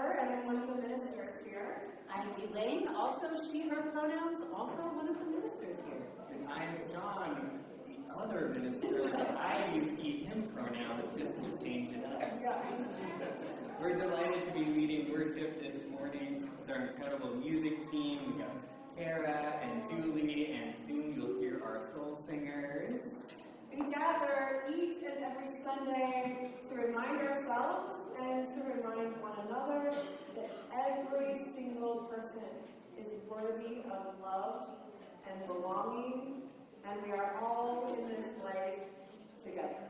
Heather, and I'm one of the ministers here. I'm Elaine, also she, her pronouns, also one of the ministers here. And I'm John, the other minister. I use he, him pronouns just to change it up. We're delighted to be leading worship this morning with our incredible music team. We got Kara and Julie, and soon you'll hear our soul singers. We gather each and every Sunday to remind ourselves and to remind one another that every single person is worthy of love and belonging, and we are all in this life together.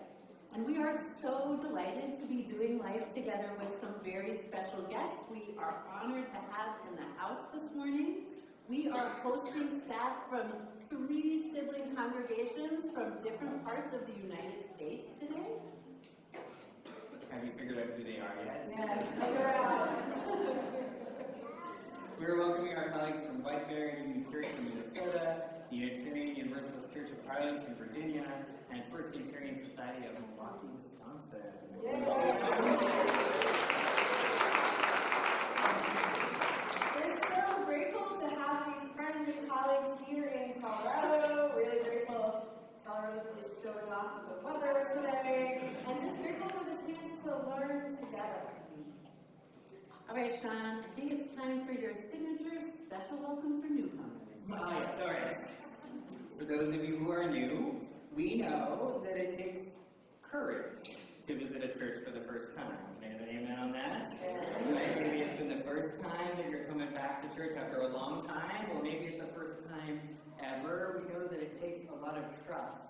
And we are so delighted to be doing life together with some very special guests we are honored to have in the house this morning. We are hosting staff from 3 sibling congregations from different parts of the United States today. Have you figured out who they are yet? Yeah, figure it out. We're welcoming our colleagues from Whiteberry Union Church in Minnesota, the Unitarian Universalist Church of Arlington, Virginia, and First Unitarian Society of Milwaukee, Wisconsin. We're so grateful to have these friends and colleagues here in Colorado. Really grateful Colorado is showing off with the weather today, and just grateful for the chance to learn together. All right, Sean, I think it's time for your signature special welcome for newcomers. Yes, all right. For those of you who are new, we know that it takes courage to visit a church for the first time. Can I amen on that? Right? Maybe it's been the first time that you're coming back to church after a long time, or maybe it's the first time ever. We know that it takes a lot of trust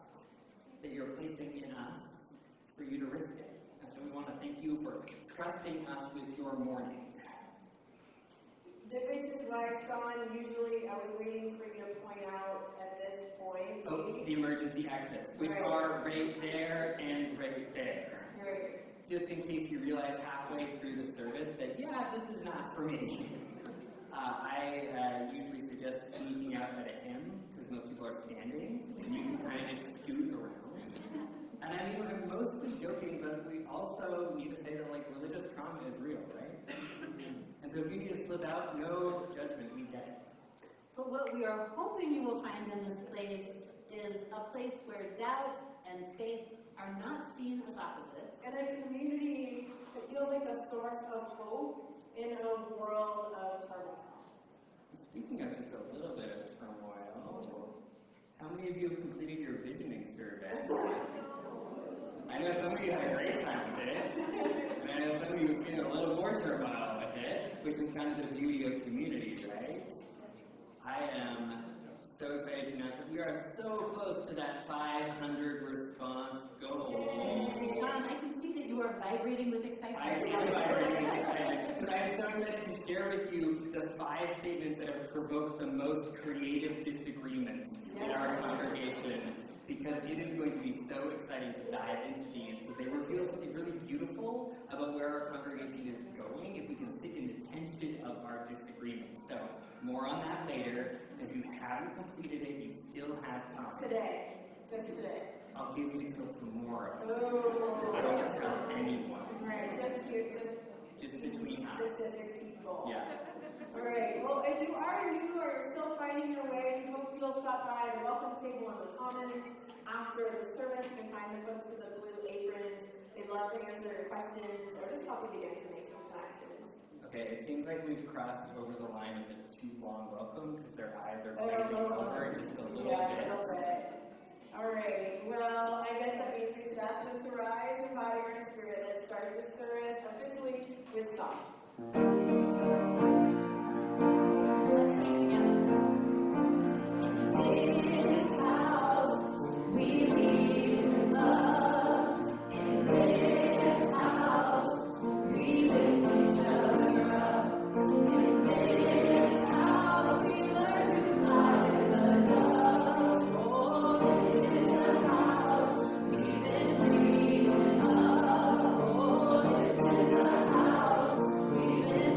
that you're placing in us for you to risk it. And so we want to thank you for trusting us with your morning. Which is why, Sean, usually I was waiting for you to point out at this point. Oh, the emergency exits, which are right there and right there. Right. Just in case you realize halfway through the service that, yeah, this is not for me. I usually suggest sneaking out at a hymn, because most people are standing, and you can kind of scoot around. And I mean, I'm mostly joking, but we also need to say that, like, religious trauma is real, right? And so if you need to slip out, no judgment, we get it. But what we are hoping you will find in this place is a place where doubt and faith are not seen as opposites. And a community that feels like a source of hope in a world of turmoil. Speaking of just a little bit of turmoil, how many of you have completed your visioning survey? I know some of you had a great time with it, and I know some of you have a little more turmoil with it, which is kind of the beauty of communities, right? I am so excited to announce that we are so close to that 500 response goal. Sean, I can see that you are vibrating with excitement. I am vibrating with excitement, but I'm so excited to share with you the 5 statements that have provoked the most creative disagreements in our congregation, because it is going to be so exciting to dive into these, because they reveal something really beautiful about where our congregation is going if we can sit in the tension of our disagreement. So, more on that later. If you haven't completed it, you still have time. Today. Just today. I'll give you until tomorrow. Oh. I don't tell anyone. Right, just between us. Specific people. Yeah. Alright, well, if you are new or you're still finding your way, we hope you'll stop by the welcome table in the commons after the service. You can find the folks with the blue aprons. They'd love to answer your questions or just help you begin to make some connections. Okay, it seems like we've crossed over the line of the too long welcome because their eyes are glazing over just a little bit. Yeah, a little bit. Alright, well, I guess that means we should ask them to rise in body or spirit. Let's start the service officially with song. This house we live love. In this house we lift each other up. In this house we learn to fly in the dove. Oh, this is the house we've been dreaming of. Oh, this is the house we've been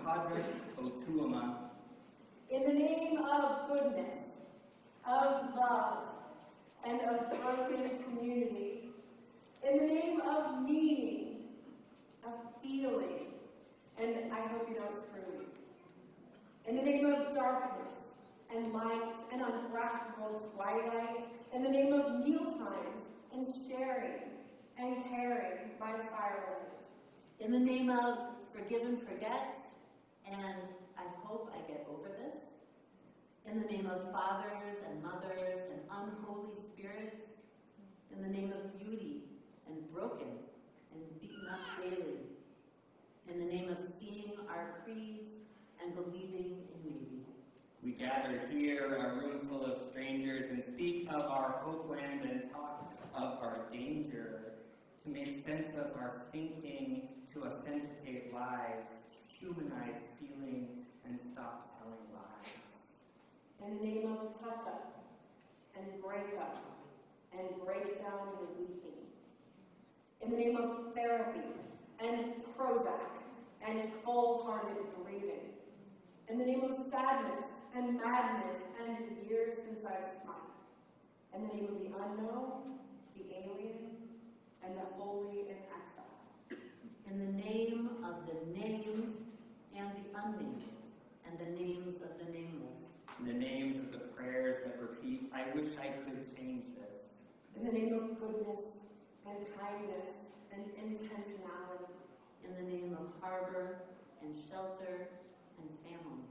Padre Otuama. In the name of goodness, of love, and of broken community. In the name of meaning, of feeling, and I hope you don't screw me. In the name of darkness and light and unpractical twilight. In the name of mealtimes and sharing and caring by firelight. In the name of forgive and forget, and I hope I get over this. In the name of fathers and mothers and unholy spirits. In the name of beauty and broken and beaten up daily. In the name of seeing our creed and believing in maybe. We gather here, a room full of strangers, and speak of our hopeland and talk of our danger, to make sense of our thinking, to authenticate lives, humanize feeling, and stop telling lies. In the name of touch-up and break-up and breakdown and weeping. In the name of therapy and Prozac and cold-hearted breathing. In the name of sadness and madness and years since I've smiled. In the name of the unknown, the alien, and the holy in exile. In the name of the named and the unnamed, and the names of the nameless. In the names of the prayers that repeat, I wish I could change this. In the name of goodness and kindness and intentionality. In the name of harbor and shelter and family.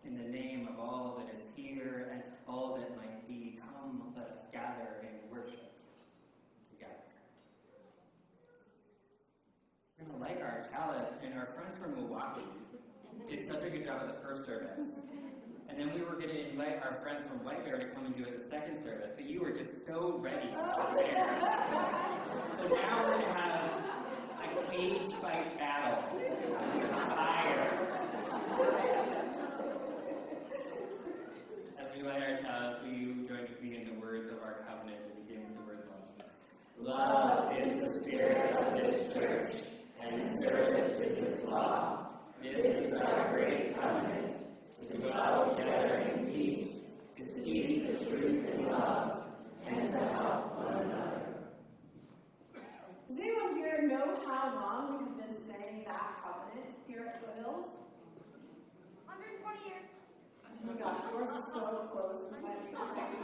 In the name of all that is here and all that might be, come, let us gather and worship together. We're going to light our chalice, and our friends from Milwaukee did such a good job at the first service. And then we were going to invite our friends from White Bear to come and do it the second service, but you were just so ready to there. So now we're going to have a cage fight battle with fire. As we light our chalice, will you join with me in the words of our covenant that begins with the word love? Love is the spirit of this church, and service is its law. This is our great covenant, to dwell together in peace, to seek the truth in love, and to help one another. Does anyone here know how long we have been saying that covenant here at Foothills? 120 years. Oh my gosh, we're so close. We might be crazy.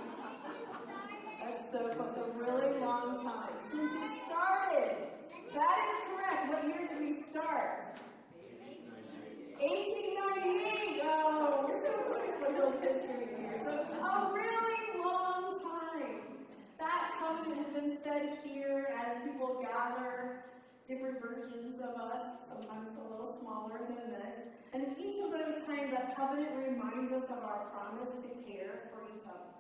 That's so close. A really long time. Since it started. That is correct. What year did we start? 1898. Oh, we're so quick for those history here. So a really long time. That covenant has been said here as people gather different versions of us, sometimes a little smaller than this. And each of those times, that covenant reminds us of our promise to care for each other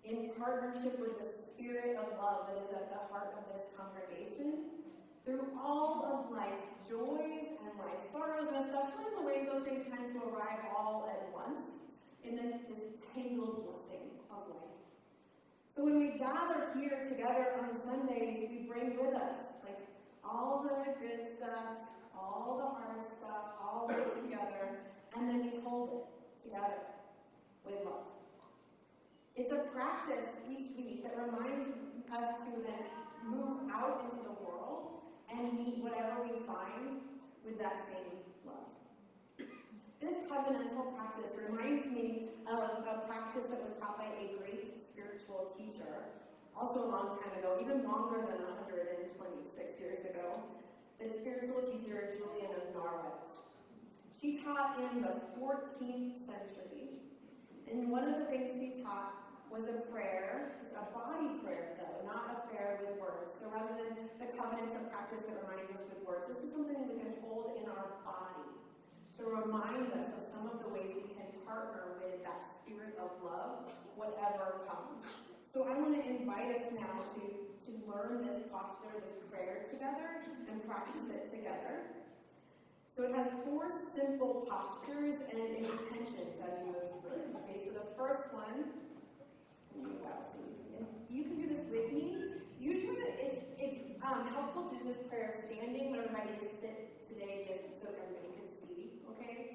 in partnership with the spirit of love that is at the heart of this congregation. Through all of life's joys and life's sorrows, and especially in the ways those things tend to arrive all at once in this tangled blessing of life. So when we gather here together on Sundays, we bring with us like all the good stuff, all the hard stuff, all of it together, and then we hold it together with love. It's a practice each week that reminds us to then move out into the world and meet whatever we find with that same love. This covenantal practice reminds me of a practice that was taught by a great spiritual teacher, also a long time ago, even longer than 126 years ago, the spiritual teacher Julian of Norwich. She taught in the 14th century, and one of the things she taught was a prayer. It's a body prayer, though, not a prayer with words. So rather than the covenants of practice that reminds us with words, this is something we can hold in our body to remind us of some of the ways we can partner with that spirit of love, whatever comes. So I want to invite us now to learn this posture, this prayer together, and practice it together. So it has 4 simple postures and intentions as you move through. Okay, so the first one, and you can do this with me. Usually it's helpful to do this prayer standing, but I'm ready to sit today just so everybody can see, okay?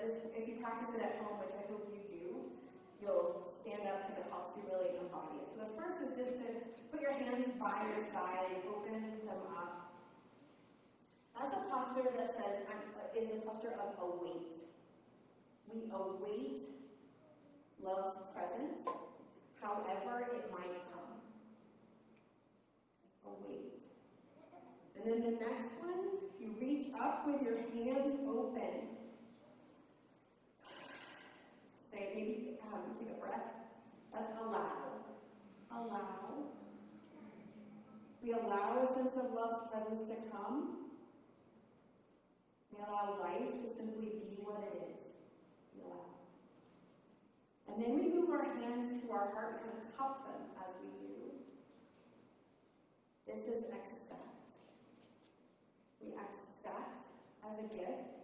but this, if you practice it at home, which I hope you do, you'll stand up because it helps you really embody it. So the first is just to put your hands by your side, open them up. That's a posture that says, is a posture of await. We await love's presence, however it might come. Await. And then the next one, you reach up with your hands open. Say, maybe take a breath. That's allow. Allow. We allow a sense of love's presence to come. We allow life to simply be what it is. We allow. And then we move our hands to our heart and kind of cup them as we do. This is accept. We accept as a gift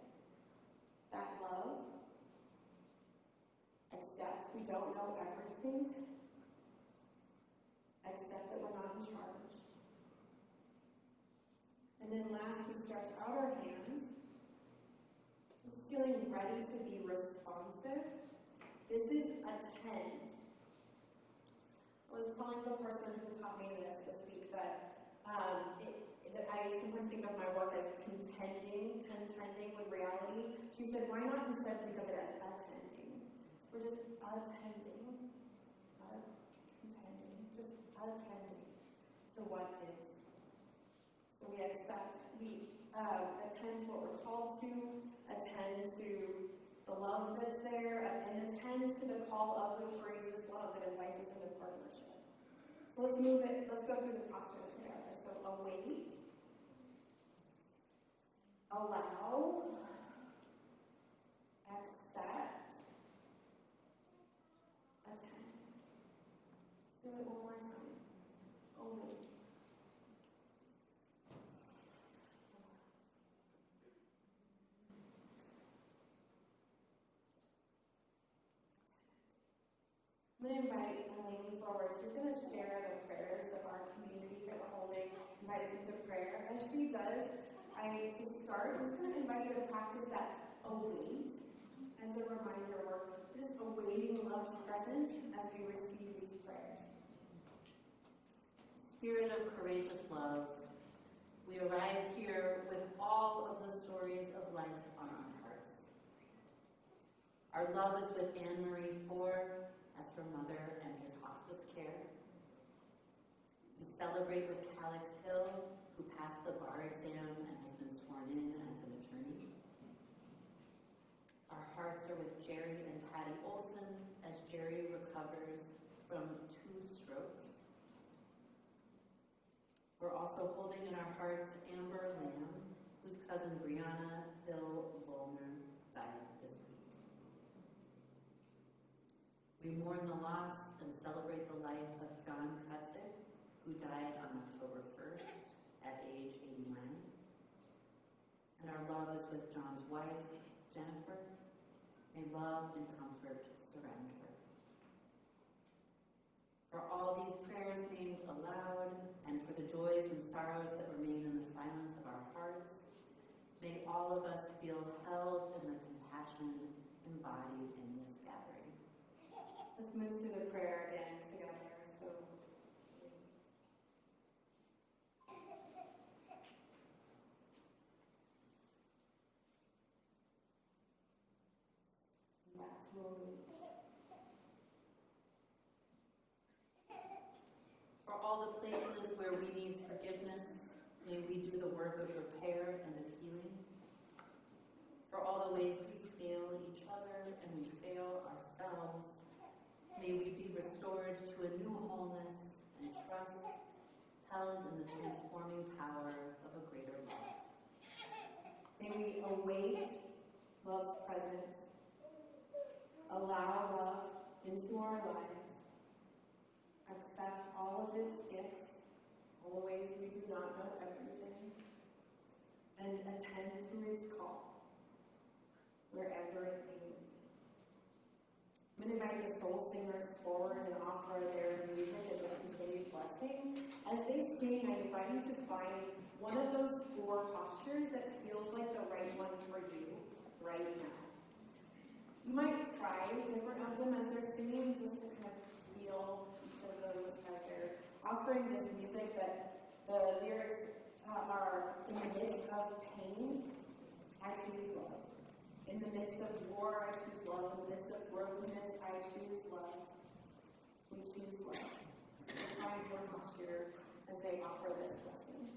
that love. Accept we don't know everything. Accept that we're not in charge. And then last, we stretch out our hands, just feeling ready to be responsive. This is attend. I was telling the person who taught me this week that I sometimes think of my work as contending with reality. She said, why not instead think of it as attending? So we're just attending, just attending to what is. So we accept, we attend to what we're called to, attend to the love that's there, and attend to the call of the courageous love that invites us into partnership. So let's move it, let's go through the postures together. So await, allow, accept, attend. Do it one more time. Await. I'm going to invite Elaine forward. She's going to share the prayers of our community that we're holding, invite us into prayer. As she does, I'm just going to invite you to practice that await as a reminder. We're just awaiting love's presence as we receive these prayers. Spirit of courageous love, we arrive here with all of the stories of life on our hearts. Our love is with Anne-Marie Ford as her mother enters hospice care. We celebrate with Calix Hill, who passed the bar exam and has been sworn in as an attorney. Our hearts are with Jerry and Patty Olson as Jerry recovers from 2 strokes. We're also holding in our hearts Amber Lamb, whose cousin Brianna Hill Volner died this week. We mourn the loss and celebrate the life of John Cutzik, who died on October 1st at age 89. And our love is with John's wife, Jennifer. May love and comfort surround her. For all these prayers named aloud, and for the joys and sorrows that remain in the silence of our hearts, may all of us feel held in the compassion embodied in this gathering. Let's move through the prayer again together. So, that's moving. For all the places where we need forgiveness, may we do the work of repair and of healing. For all the ways we fail each other and we fail ourselves, may we be restored to a new wholeness and trust, held in the transforming power of a greater love. May we await love's presence, allow love into our lives, accept all of its gifts, all the ways we do not know everything, and attend to its call, wherever it may be. I'm going to invite the soul singers forward and offer their music as a continued blessing. As they sing, I invite you to find one of those 4 postures that feels like the right one for you right now. You might try different of them as they're singing, just to kind of feel each of those as they're offering this music, that the lyrics are in the midst of pain, I choose love. In the midst of war, I choose love. In the midst of brokenness, I choose love. We choose love. Find your posture as they offer this blessing.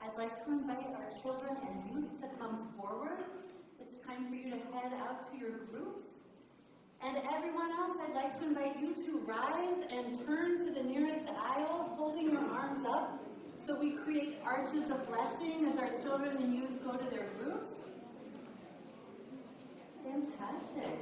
I'd like to invite our children and youth to come forward. It's time for you to head out to your groups. And everyone else, I'd like to invite you to rise and turn to the nearest aisle, holding your arms up, so we create arches of blessing as our children and youth go to their groups. Fantastic.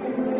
Everywhere.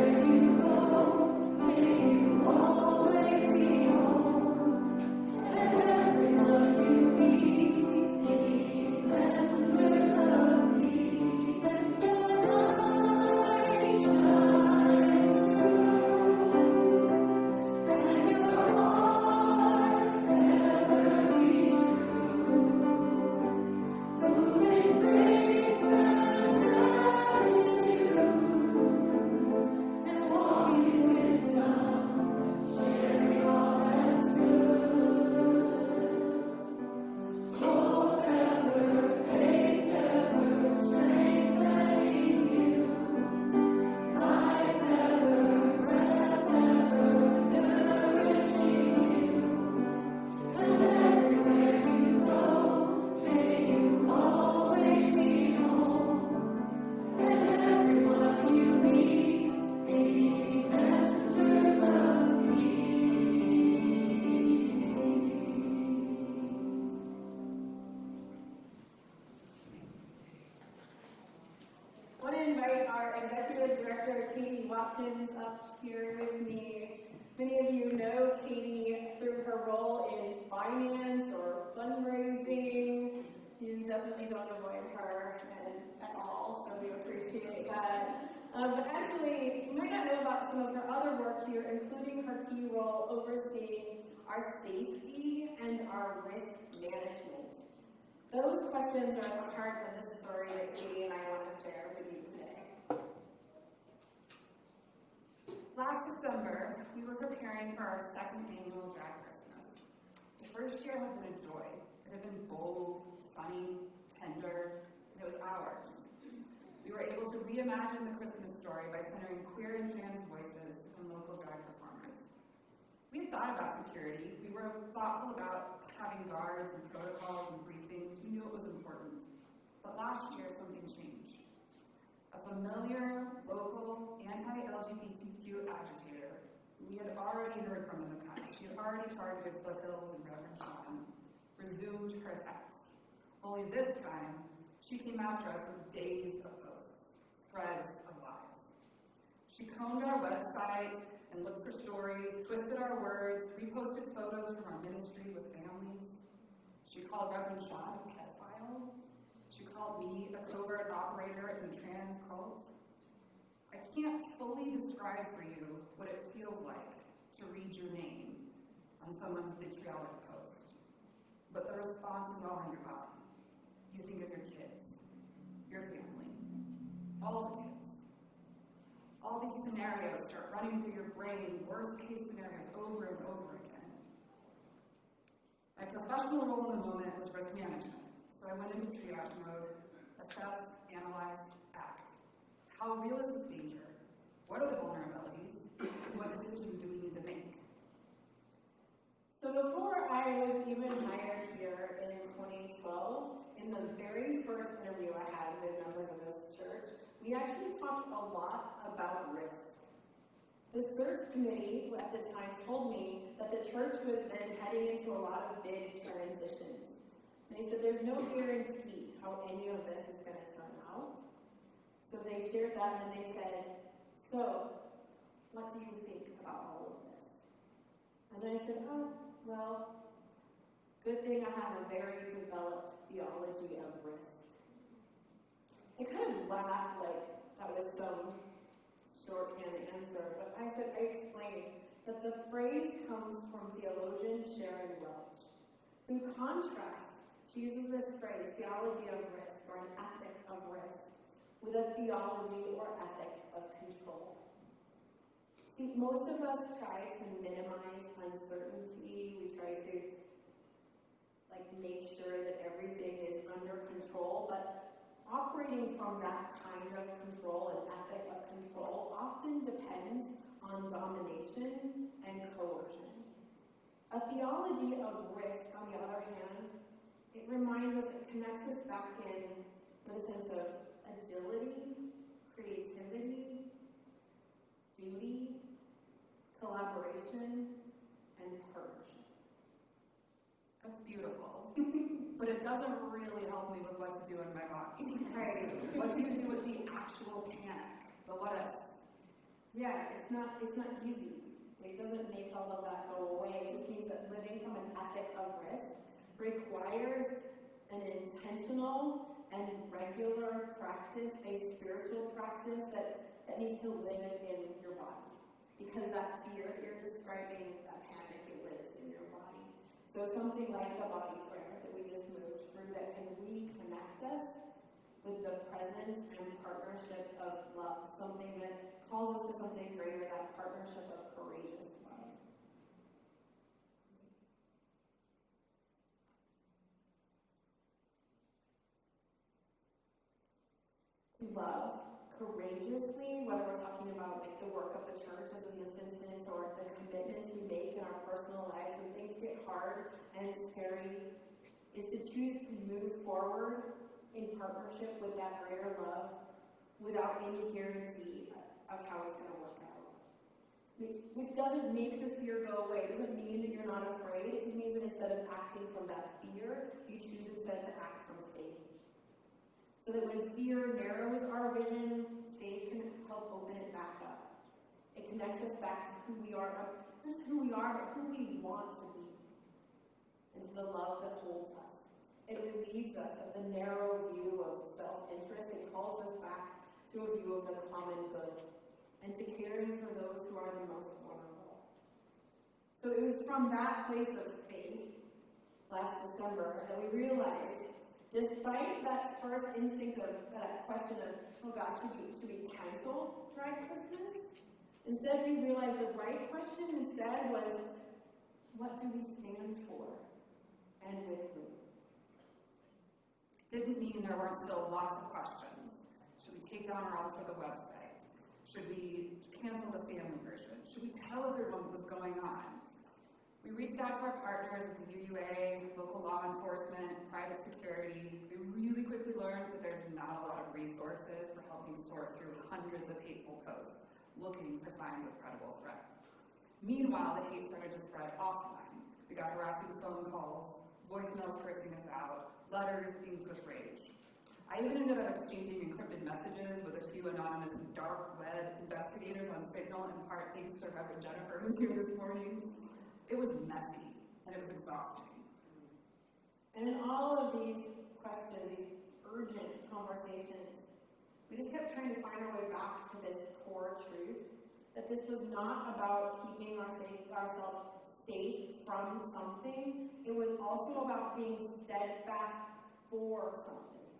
Up here with me. Many of you know Katie through her role in finance or fundraising. You definitely don't avoid her at all, so we appreciate that. But actually, you might not know about some of her other work here, including her key role overseeing our safety and our risk management. Those questions are at the heart of the story that Katie and I want to share with you today. Last December, we were preparing for our second annual Drag Christmas. The first year had been a joy. It had been bold, funny, tender, and it was ours. We were able to reimagine the Christmas story by centering queer and trans voices and local drag performers. We had thought about security. We were thoughtful about having guards and protocols and briefings. We knew it was important. But last year, something changed. A familiar, local, anti-LGBTQ agitator we had already heard from in the past. She had already targeted Foothills and Reverend Sean, resumed her attacks. Only this time, she came after us with days of posts, threads of lies. She combed our website and looked for stories, twisted our words, reposted photos from our ministry with families. She called Reverend Sean a pedophile. She called me a covert operator in the trans cult. I can't fully describe for you what it feels like to read your name on someone's vitriolic post. But the response is all in your body. You think of your kids, your family, all the kids. All these scenarios start running through your brain, worst case scenarios over and over again. My professional role in the moment was risk management. So I went into triage mode, assess, analyze, act. How real is this danger? What are the vulnerabilities? And what decisions do we need to make? So before I was even hired here in 2012, in the very first interview I had with members of this church, we actually talked a lot about risks. The search committee at the time told me that the church was then heading into a lot of big transitions. They said there's no guarantee how any of this is going to turn out. So they shared that and they said, so, what do you think about all of this? And I said, oh, well, good thing I have a very developed theology of risk. They kind of laughed like that was some shorthand answer, but I said, I explained that the phrase comes from theologian Sharon Welch, who contrasts. She uses this phrase, theology of risk, or an ethic of risk, with a theology or ethic of control. See, most of us try to minimize uncertainty. We try to make sure that everything is under control, but operating from that kind of control and ethic of control often depends on domination and coercion. A theology of risk, on the other hand, it reminds us, it connects us back in with a sense of agility, creativity, duty, collaboration, and purge. That's beautiful. But it doesn't really help me with what to do in my body. Right. What do you do with the actual panic? The what if? Yeah, it's not easy. It doesn't make all of that go away. It means that living from an ethic of risk requires an intentional and regular practice, a spiritual practice that that need to live in your body. Because that fear that you're describing, that panic, it lives in your body. So something like the body prayer that we just moved through that can reconnect us with the presence and partnership of love, something that calls us to something greater, that partnership of courageous love. To love courageously, whether we're talking about like the work of the church as in this instance, or the commitments we make in our personal lives when things get hard and scary, is to choose to move forward in partnership with that greater love without any guarantee of how it's going to work out. Which doesn't make the fear go away. It doesn't mean that you're not afraid. It just means that instead of acting from that fear, you choose instead to act from faith. So that when fear narrows our vision, faith can help open it back up. It connects us back to who we are, not just who we are, but who we want to be. And to the love that holds us. It relieves us of the narrow view of self-interest. It calls us back to a view of the common good and to caring for those who are the most vulnerable. So it was from that place of faith last December that we realized, despite that first instinct of that question of, oh gosh, should we cancel Dry Christmas? Instead, we realized the right question instead was, what do we stand for? And with whom? Didn't mean there weren't still lots of questions. Should we take down our altar the website? Should we cancel the family version? Should we tell everyone what was going on? We reached out to our partners at the UUA, local law enforcement, private security. We really quickly learned that there's not a lot of resources for helping sort through hundreds of hateful posts, looking for signs of credible threat. Meanwhile, the hate started to spread offline. We got harassing phone calls, voicemails cursing us out, letters being pushed rage. I even ended up exchanging encrypted messages with a few anonymous dark web investigators on Signal, in part thanks to Reverend Jennifer who's here this morning. It was messy, and it was exhausting. And in all of these questions, these urgent conversations, we just kept trying to find our way back to this core truth, that this was not about keeping ourselves safe from something. It was also about being steadfast for something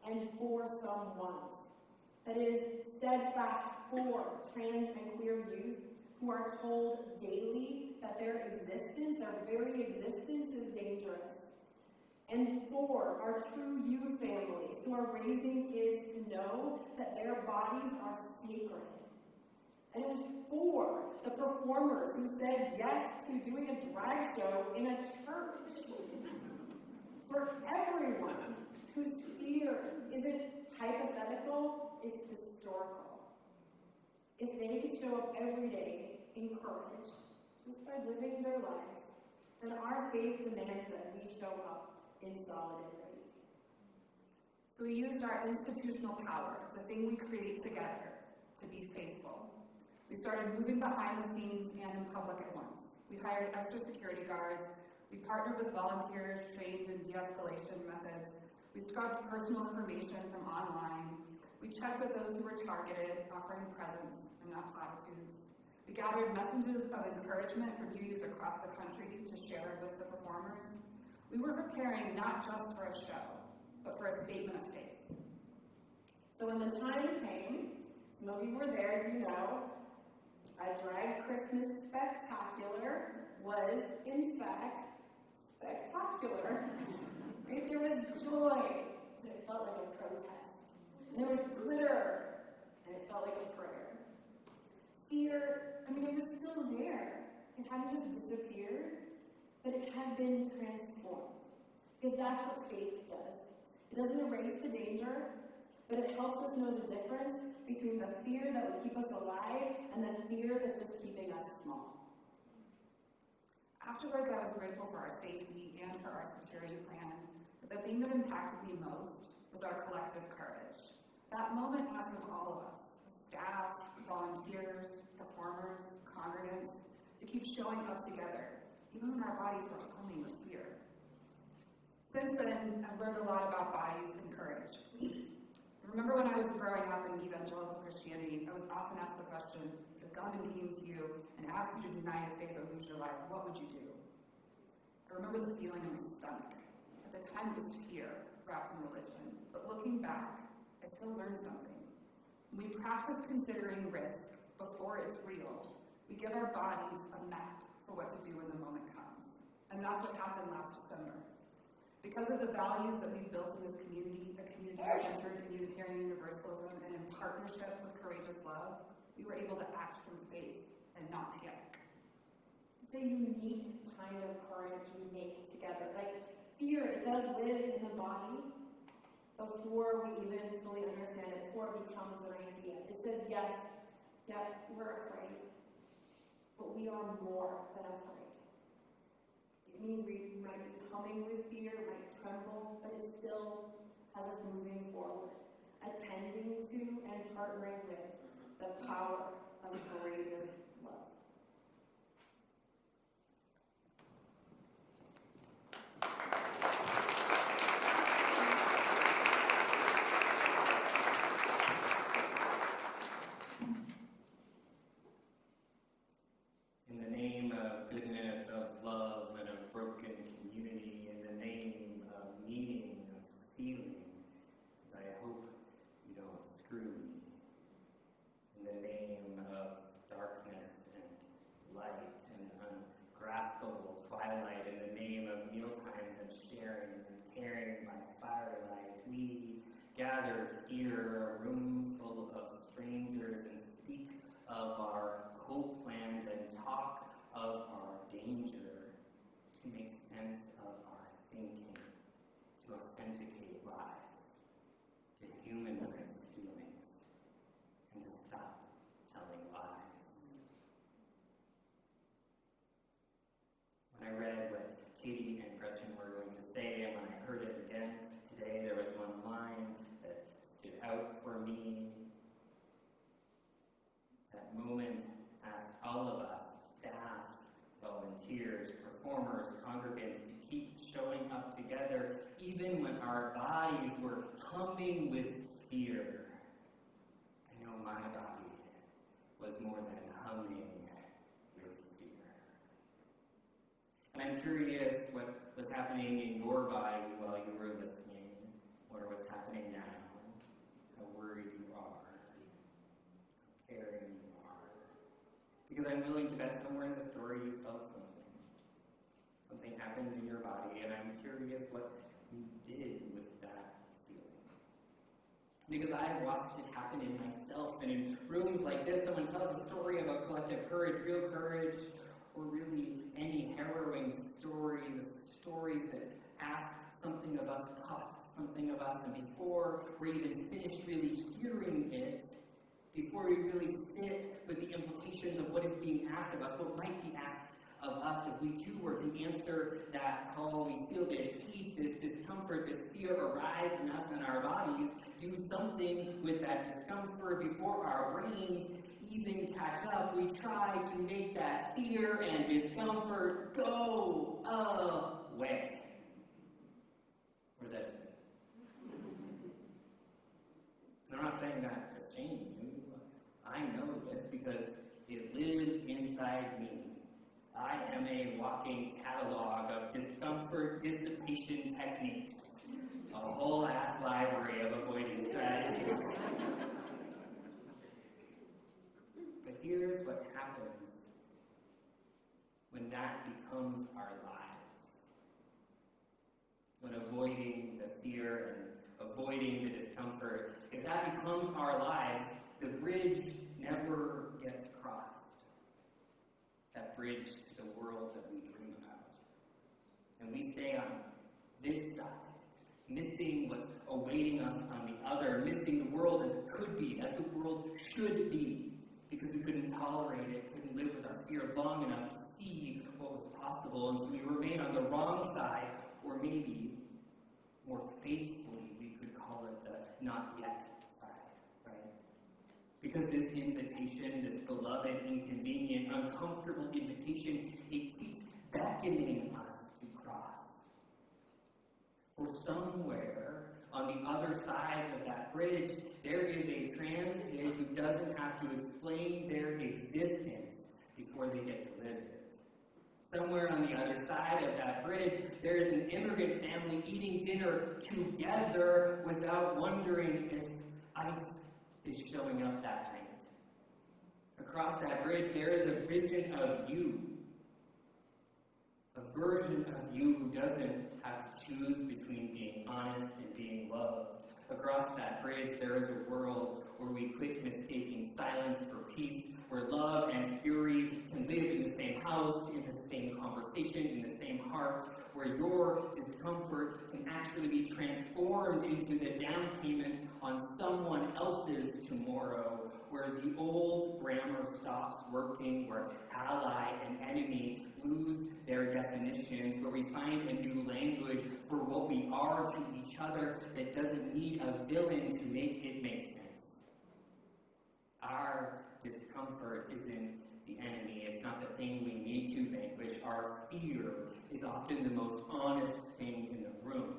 and for someone. That is, steadfast for trans and queer youth who are told daily that their existence, their very existence, is dangerous. And for our true you families who are raising kids to know that their bodies are sacred. And it was for the performers who said yes to doing a drag show in a church. For everyone whose fear isn't hypothetical, it's historical. If they could show up every day in courage, just by living their lives, then our faith demands that we show up in solidarity. So we used our institutional power, the thing we create together, to be faithful. We started moving behind the scenes and in public at once. We hired extra security guards. We partnered with volunteers trained in de-escalation methods. We scrubbed personal information from online. We checked with those who were targeted, offering presents and not platitudes. We gathered messages of encouragement from youth across the country to share with the performers. We were preparing not just for a show, but for a statement of faith. So when the time came, some of you were there, you know, a drag Christmas spectacular was, in fact, spectacular. Right? There was joy, and it felt like a protest. And there was glitter, and it felt like a prayer. Fear, I mean, it was still there. It hadn't just disappeared, but it had been transformed. Because that's what faith does. It doesn't erase the danger, but it helps us know the difference between the fear that would keep us alive and the fear that's just keeping us small. Afterwards, I was grateful for our safety and for our security plan, but the thing that impacted me most was our collective courage. That moment asked of all of us, staff, volunteers, performers, congregants, to keep showing up together, even when our bodies were humming with fear. Since then, I've learned a lot about bodies and courage. Remember when I was growing up in evangelical Christianity, I was often asked the question, if God came to you and asked you to deny your faith or lose your life, what would you do? I remember the feeling in my stomach. At the time, it was fear wrapped in religion. But looking back, I still learned something. When we practice considering risk before it's real, we give our bodies a map for what to do when the moment comes. And that's what happened last December. Because of the values that we've built in this community, a community centered in Unitarian Universalism and in partnership with courageous love, we were able to act from faith and not panic. It's a unique kind of courage we make together. Like fear, it does live in the body before we even fully understand it, before it becomes an idea. It says, yes, we're afraid, but we are more than afraid. It means we might be humming with fear, might tremble, but it still has us moving forward, attending to and partnering with the power of courageous love. In the name of goodness, of love, and of broken community, in the name of meaning, of feeling, I hope you don't screw me. In the name of darkness and light and ungraspable twilight, in the name of mealtimes and sharing and caring by firelight, we gather here, a room full of strangers, and speak of our hope plans and talk of our danger, to make sense of our thinking, to authenticate lives, to humanize feelings, and to stop telling lies. When I read what Katie and Gretchen were going to say, and when I heard it again today, there was one line that stood out for me. That moment asked all of us, staff, volunteers, performers, congregants, to keep showing up together, even when our bodies were humming with fear. I know my body was more than humming with fear. And I'm curious what was happening in your body while you were listening, or what's happening now, how worried you are, how caring you are. Because I'm willing to bet somewhere in the story you felt something. Something happened in your body, and I'm curious what you did with that feeling. Because I've watched it happen in myself, and in rooms like this, someone tells a story about collective courage, real courage, or really any harrowing story, the stories that ask something of us, cost something of us, and before we're even finished really hearing it, before we really sit with the implications of what is being asked of us, what might be asked of us if we too were to answer that call, we feel this heat, this discomfort, this fear arise in us and our bodies, do something with that discomfort before our brains even catch up. We try to make that fear and discomfort go away. Or that's it. And I'm not saying that to shame you. I know this because it lives inside me. I am a walking catalog of discomfort dissipation techniques. A whole ass library of avoidance strategies. But here's what happens when that becomes our lives. When avoiding the fear and avoiding the discomfort, if that becomes our lives, the bridge never gets crossed. That bridge to the world that we dream about. And we stay on this side, missing what's awaiting us on the other, missing the world as it could be, as the world should be, because we couldn't tolerate it, couldn't live with our fear long enough to see what was possible, and so we remain on the wrong side, or maybe, more faithfully, we could call it the not yet side, right? Because this invitation, this beloved, inconvenient, uncomfortable invitation, it keeps beckoning us to cross. For somewhere on the other other side of that bridge, there is a trans kid who doesn't have to explain their existence before they get to live it. Somewhere on the other side of that bridge, there is an immigrant family eating dinner together without wondering if ICE is showing up that night. Across that bridge, there is a vision of you, a version of you who doesn't have to choose between being honest and being loved. Across that bridge, there is a world where we quit mistaking silence for peace, where love and fury can live in the same house, in the same conversation, in the same heart, where your discomfort can actually be transformed into the down payment on someone else's tomorrow, where the old grammar stops working, where ally and enemy lose their definitions, where we find a new language for what we are to each other that doesn't need a villain to make it make sense. Our discomfort isn't the enemy. It's not the thing we need to vanquish. Our fear is often the most honest thing in the room.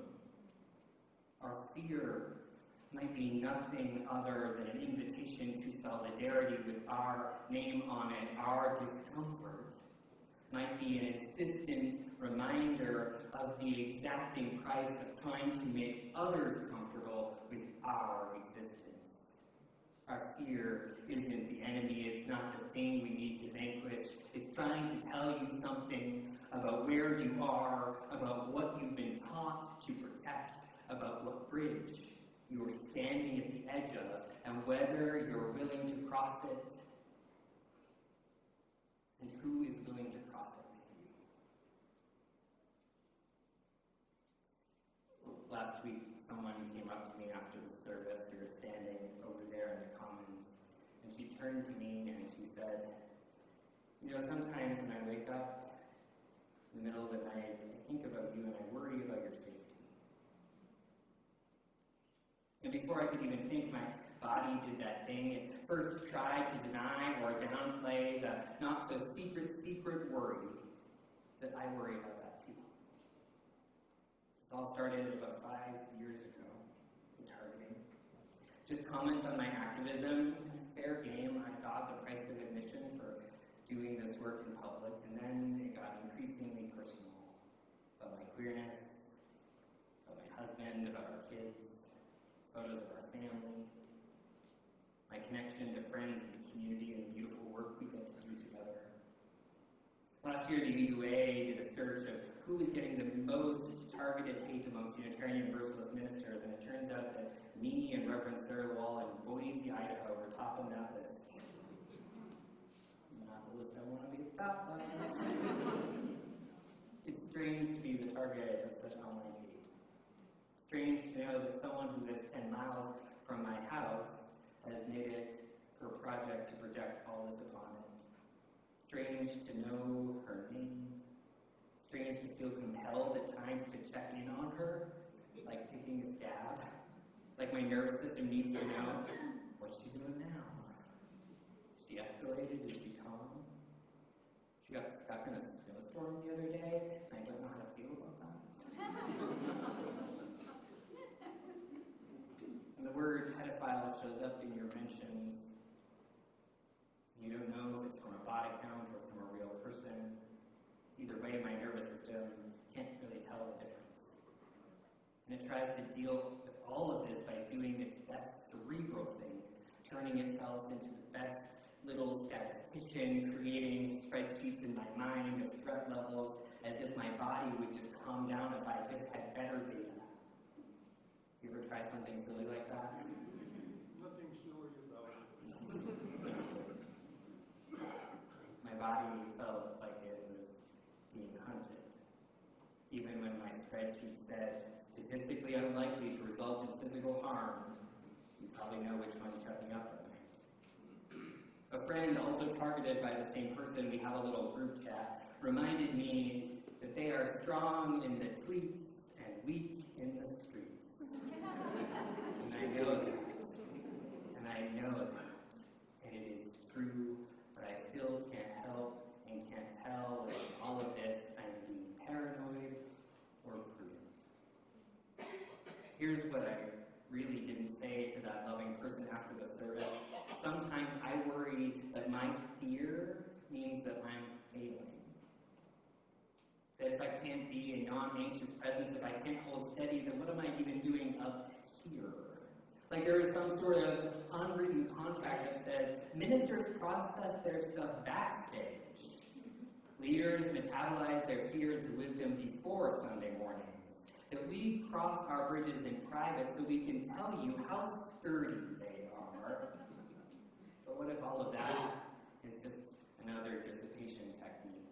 Our fear might be nothing other than an invitation to solidarity with our name on it. Our discomfort might be an insistent reminder of the exacting price of trying to make others comfortable with our existence. Our fear isn't the enemy. It's not the thing we need to vanquish. It's trying to tell you something about where you are, about what you've been taught to protect, about what bridge you are standing at the edge of, and whether you're willing to cross it, and who is willing to cross it with you. Last week, someone came up to me after the service. We were standing over there in the commons, and she turned to me and she said, "You know, sometimes when I wake up in the middle of the night, I think about you and I worry about your safety." And before I could even think, my body did that thing. It first tried to deny or downplay the not so secret worry that I worry about that too. It all started about 5 years ago in targeting. Just comments on my activism, fair game. I got the price of admission for doing this work in public, and then it got increasingly personal about my queerness, about my husband, about our kids, photos of our family, my connection to friends and community and the beautiful work we get to do together. Last year, the UUA did a search of who was getting the most targeted hate amongst Unitarian Universalist ministers, and it turns out that me and Reverend Sarah Wall in Boise, Idaho were top on that list. Not the list I want to be at the top of. It's strange to be the target of such online hate. Strange to know that someone who lives 10 miles from my house has made it her project to project all this upon it. Strange to know her name. Strange to feel compelled at times to check in on her, like taking a stab. Like my nervous system needs to know, what's she doing now? Is she escalated? Is she calm? She got stuck in a snowstorm the other day, and I don't know how to feel about that. And the word pedophile shows up in your mentions. You don't know if it's from a bot account or from a real person. Either way, my nervous system can't really tell the difference. And it tries to deal with all of this by doing its best cerebral thing, turning itself into the best little statistician, creating spreadsheets in my mind of threat levels, as if my body would just calm down if I just had better data. You ever try something silly like that? Nothing silly about it. My body felt like it was being hunted. Even when my spreadsheet said statistically unlikely to result in physical harm, you probably know which one's shutting up at night. A friend, also targeted by the same person, we have a little group chat, reminded me that they are strong in the tweets and weak in the streets. And I know that. And I know that. And it is true, but I still can't help and can't tell if all of this I'm being paranoid or prudent. Here's what I really sort of unwritten contract that says ministers process their stuff backstage. Leaders metabolize their fears and wisdom before Sunday morning. That we cross our bridges in private so we can tell you how sturdy they are. But what if all of that is just another dissipation technique?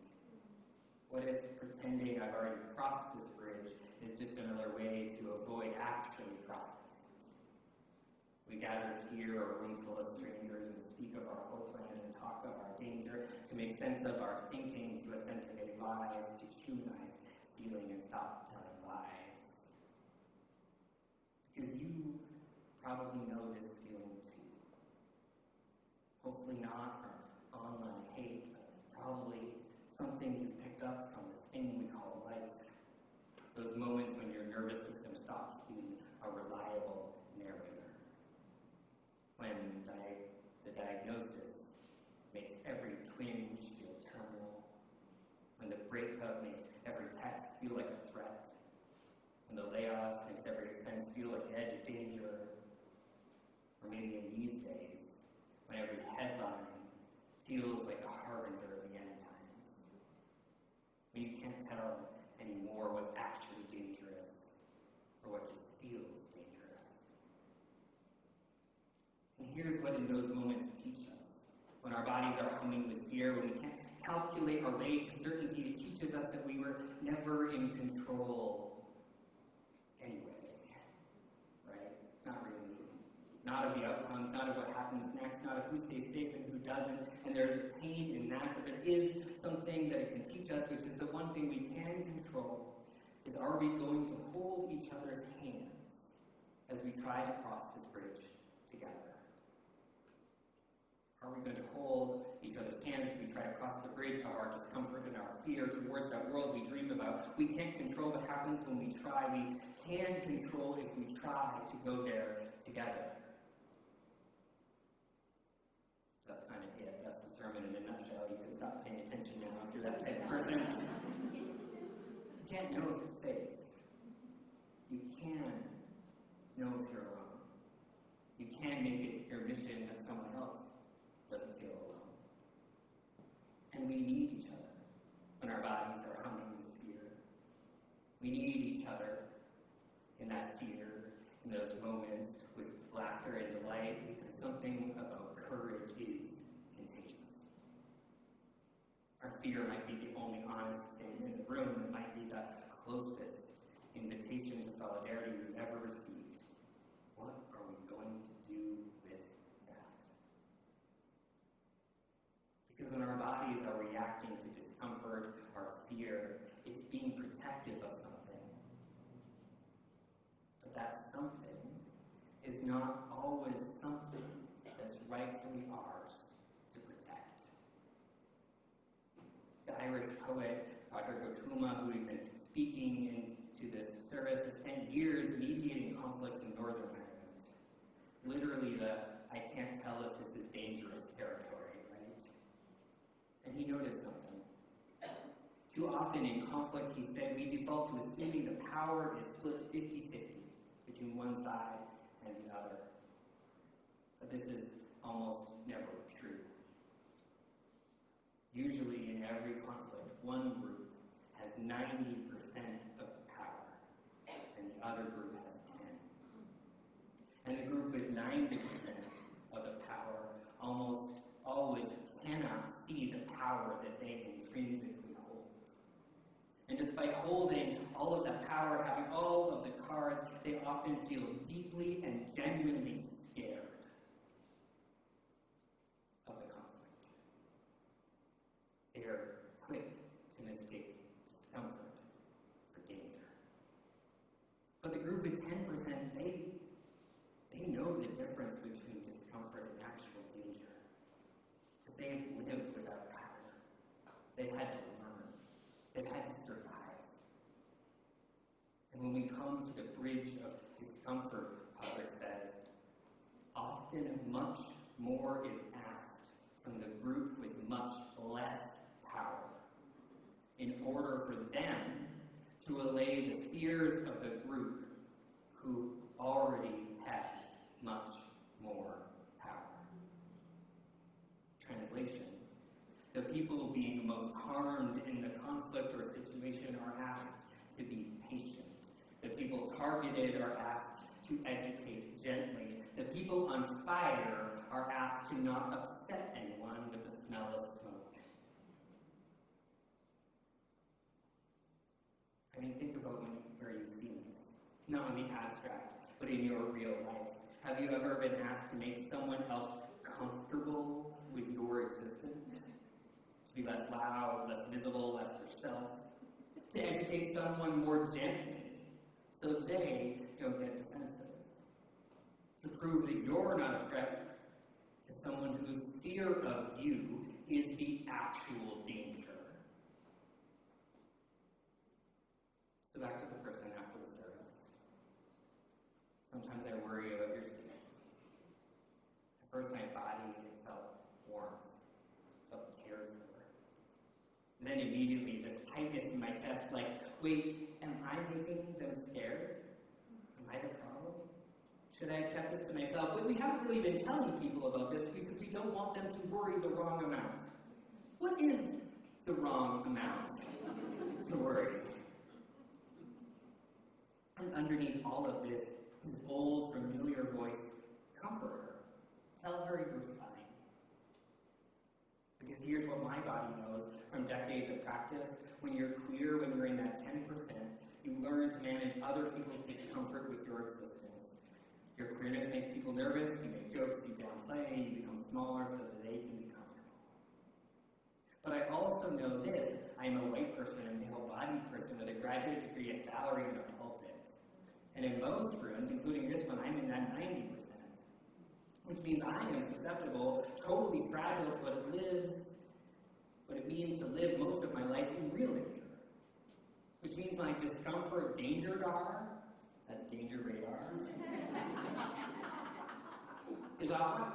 What if pretending I've already crossed this bridge is just another way to avoid actually crossing? We gather here, a room full of strangers, and speak of our hopelessness and talk of our danger, to make sense of our thinking, to authenticate lies, to humanize feeling and stop telling lies. Because you probably know this feeling too. Hopefully not from online hate, but probably something you picked up from this thing we call life. Those moments when your nervous system stops being a reliable narrator. When the diagnosis makes every twinge feel terminal. When the breakup makes every text feel like a threat. When the layoff makes every expense feel like the edge of danger. Or maybe in these days, when every headline feels like a harbinger of the end times. When you can't tell anymore what's actually dangerous or what just feels dangerous. And here's what in those moments teach us. When our bodies are humming with fear, when we can't calculate our way to certainty, it teaches us that we were never in control anyway. Right? Not really. Not of the outcomes, not of what happens next, not of who stays safe and who doesn't. And there's pain in that, but there is something that it can teach us, which is the one thing we can control, is are we going to hold each other's hands as we try to cross this bridge together? Are we going to hold each other's hands as we try to cross the bridge of our discomfort and our fear towards that world we dream about? We can't control what happens when we try. We can control if we try to go there together. That's kind of it. That's the sermon in a nutshell. You can stop paying attention now if you're that type of person. You can't know if it's safe. You can know if you're alone. You can make it your mission that someone else doesn't feel alone. And we need each other when our bodies are humming with fear. We need each other in that fear, in those moments with laughter and delight, because something about courage is contagious. Our fear might be the only honest thing in the room. It might be the closest invitation to solidarity we've ever received. What are we going to do with that? Because when our bodies are reacting to discomfort or fear, it's being protective of something. But that something is not always something that's rightfully ours to protect. The Irish poet, Dr. Gotuma, who we've been speaking into this service, has spent years mediating conflicts in Northern Ireland. Literally I can't tell if this is dangerous territory, right? And he noticed something. Too often in conflict, he said, we default to assuming the power is split 50-50 between one side and the other. But this is almost never true. Usually in every conflict, one group has 90% of the power, and the other group has 10. And the group with 90% of the power almost always cannot see the power that they intrinsically hold. And despite holding all of that power, having all of the cards, they often feel deeply and genuinely scared of the conflict. They are quick to mistake discomfort for danger. But the group with 10%, they know the difference between discomfort and actual danger. But they've lived without power. They've had to learn. They've had to survive. And when we come to the bridge of discomfort, Patrick says, often much more is asked from the group with much less power in order for them to allay the fears of the group who already have much people being most harmed in the conflict or situation are asked to be patient. The people targeted are asked to educate gently. The people on fire are asked to not upset anyone with the smell of smoke. I mean, think about where you've seen this. Not in the abstract, but in your real life. Have you ever been asked to make someone else comfortable with your existence? To be less loud, less visible, less yourself? To educate someone more gently, so they don't get defensive? To prove that you're not a threat to someone whose fear of you is the actual danger? So back to the person after the service. Sometimes I worry about your safety. At first, my body felt warm, felt cared for. And then immediately, this tightness in my chest, like, wait, am I making them scared? Am I the problem? Should I have kept this to myself? But we haven't really been telling people about this because we don't want them to worry the wrong amount. What is the wrong amount to worry? And underneath all of this old, familiar voice, comforter. Tell her you're fine. Because here's what my body knows from decades of practice. When you're queer, when you're in that 10%, you learn to manage other people's discomfort with your existence. Your queerness makes people nervous, you make jokes, you downplay, you become smaller so that they can be comfortable. But I also know this, I am a white person, a male-bodied person with a graduate degree, a salary, and a pulpit. And in most rooms, including this one, I'm in that 90%. Which means I am susceptible, totally fragile to what it means to live most of my life in real danger. Which means my discomfort danger radar, that's danger radar, is off.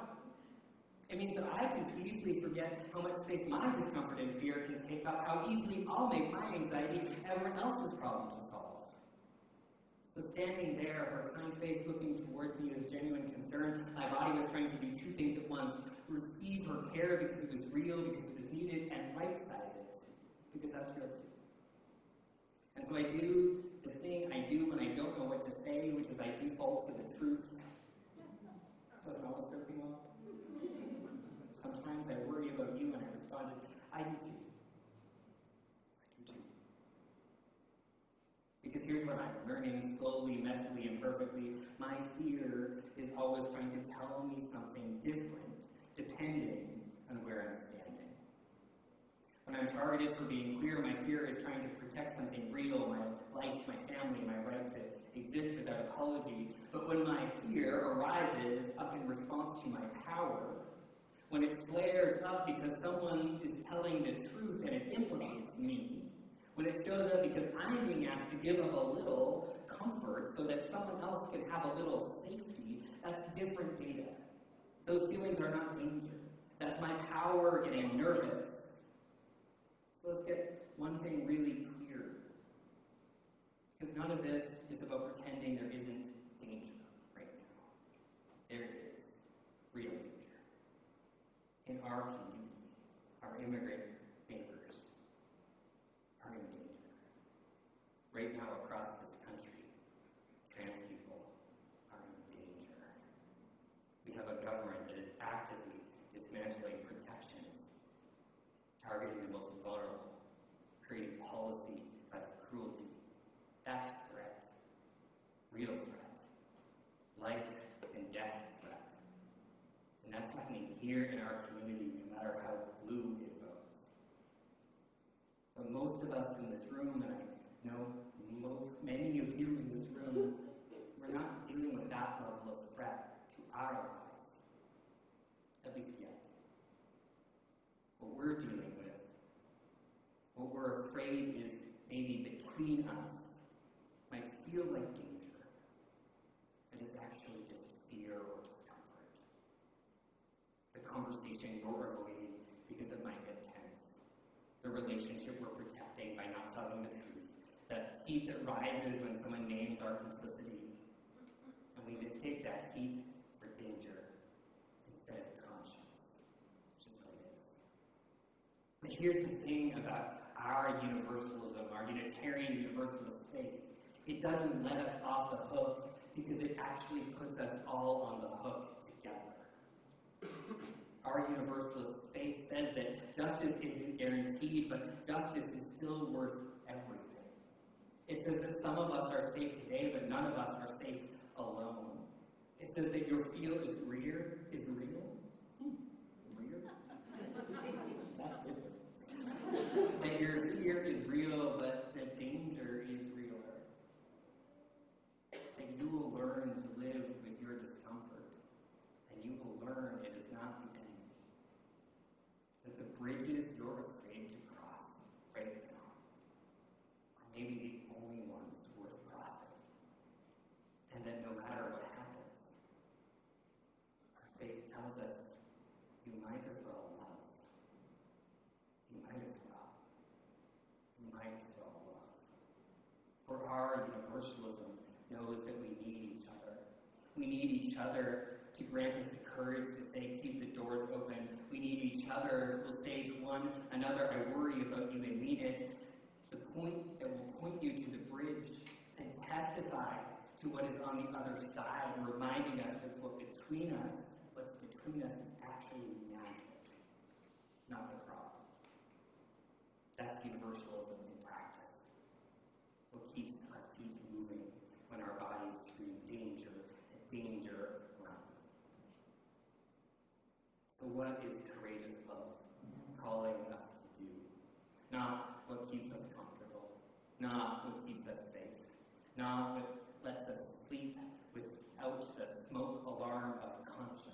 It means that I can easily forget how much space my discomfort and fear can take up, how easily I'll make my anxiety everyone else's problem to solve. So standing there, her kind face looking towards me with genuine concern, my body was trying to do two things at once. Receive her care because it was real, because it was needed, and right-size it, because that's real too. And so I do the thing I do when I don't know what to say, which is I default to the truth. Doesn't always serve me well. Sometimes I worry about you, and I responded, I do too. Because here's what I'm learning slowly, messily, and perfectly. My fear is always trying to tell me something different, depending on where I'm standing. When I'm targeted for being queer, my fear is trying to protect something real, my life, my family, my right to exist without apology. But when my fear arises up in response to my power, when it flares up because someone is telling the truth and it implicates me, when it shows up because I'm being asked to give up a little comfort so that someone else can have a little safety, that's different data. Those feelings are not danger. That's my power getting nervous. So let's get one thing really clear. Because none of this is about pretending there isn't danger right now. There is real danger. In our community, our immigrant neighbors are in danger. Right now across this country, trans people are in danger. We have a government that is actively dismantling protections, targeting the most vulnerable, creating policy that's cruelty. That's threat. Real threat. Life and death threat. And that's happening here in our community, no matter how blue it goes. But most of us in this room, and I know many of you in this room, we're not dealing with that level of threat to our lives. At least yet. What we're dealing with, what we're afraid is maybe between us, might feel like danger, but it's actually just fear or discomfort. The conversation you're avoiding because it might get tense. The relationship we're protecting by not telling the truth. That heat that rises when someone names our complicity. And we mistake that heat for danger instead of conscience, which is what it is. But here's the thing about our universalism, our Unitarian universalist faith. It doesn't let us off the hook because it actually puts us all on the hook together. Our universalist faith says that justice isn't guaranteed, but justice is still worth everything. It says that some of us are safe today, but none of us are safe alone. It says that your feel is real. Real? That's different. That your fear is real, but the danger is realer. That you will learn to live with your discomfort, and you will learn it is not the end. That the bridges you're afraid to cross right now are maybe the only ones worth crossing. And that no matter what happens, our faith tells us you might as well love. You might as well. You might as well love. For our universalism knows that we need each other. We need each other to grant us the courage to say, keep the doors open. We need each other who will say to one another, I worry about you and mean it. The point that will point you to the bridge and testify to what is on the other side, reminding us that what's between us is actually magic, not the problem. That's universalism in practice. What keeps our feet moving when our bodies scream danger, and danger, run. So what is courageous love calling us to do? Not what keeps us comfortable, not what keeps us safe, not what lets us sleep without the smoke alarm of conscience.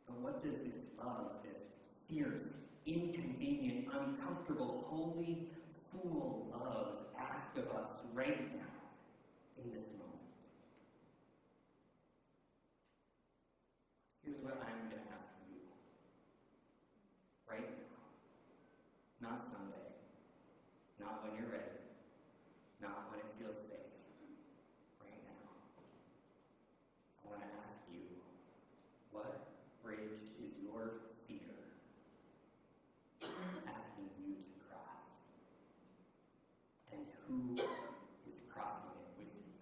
But what does this love, this fierce, inconvenient, uncomfortable, holy, fool love ask of us right now, in this moment? Here's what I'm going to ask you. Right now. Not someday. Not when you're ready. Not when it feels safe. Right now. I want to ask you, what bridge is your fear asking you to cross? And who is crossing it with you?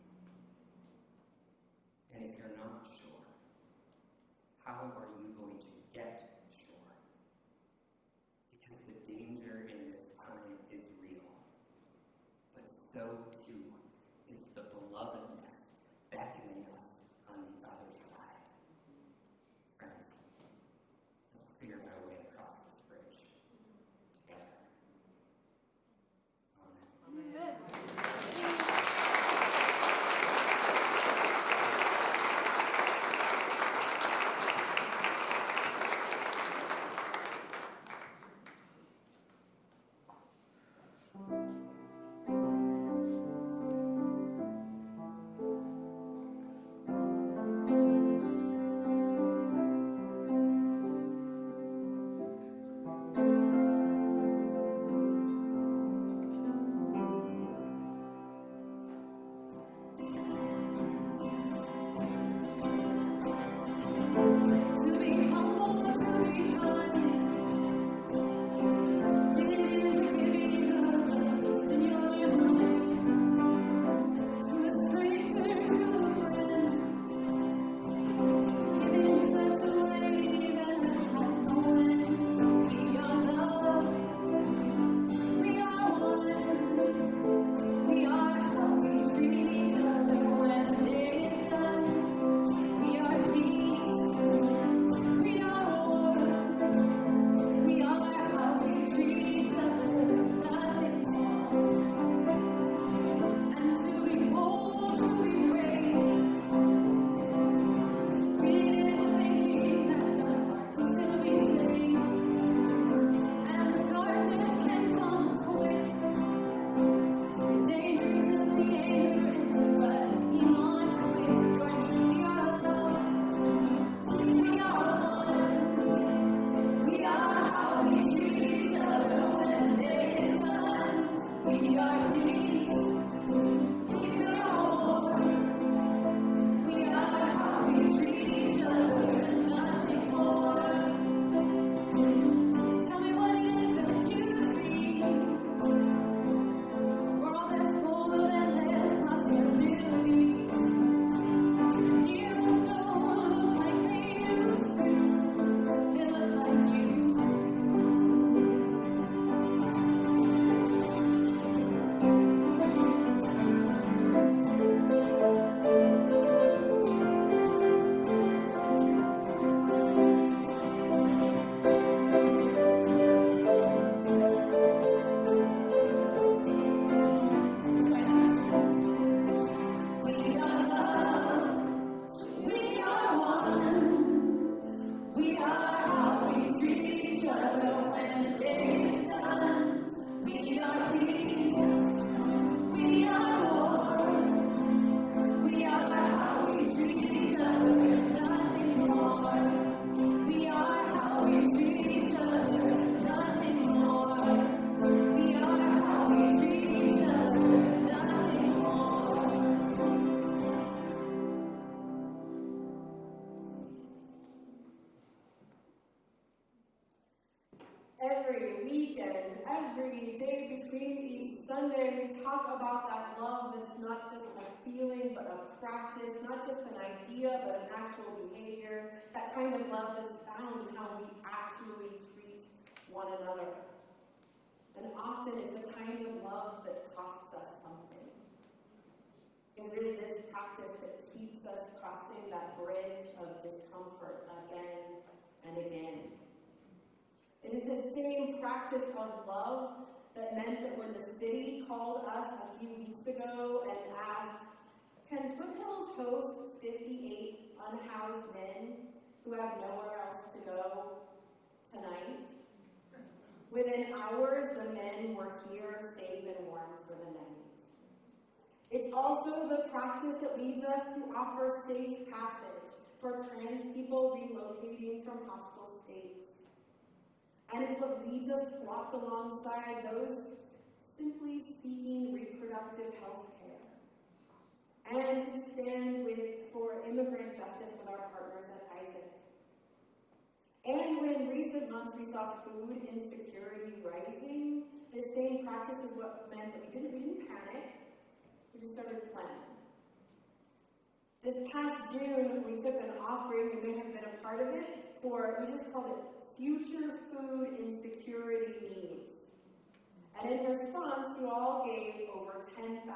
And if you're not sure, how are you going to get sure? Because the danger in this time is real. Every weekend, every day between each Sunday, we talk about that love that's not just a feeling, but a practice, not just an idea, but an actual behavior. That kind of love is found in how we actually treat one another. And often it's the kind of love that costs us something. It is this practice that keeps us crossing that bridge of discomfort again and again. It is the same practice of love that meant that when the city called us a few weeks ago and asked, can Foothills host 58 unhoused men who have nowhere else to go tonight? Within hours, the men were here, safe and warm for the night. It's also the practice that leads us to offer safe passage for trans people relocating from hostile states. And it's what leads us to walk alongside those simply seeking reproductive health care. And to stand for immigrant justice with our partners at Isaac. And when in recent months we saw food insecurity rising, the same practice is what meant that we didn't panic, we just started planning. This past June, we took an offering, you may have been a part of it, we just called it Future Food Insecurity Needs. And in response, you all gave over $10,000.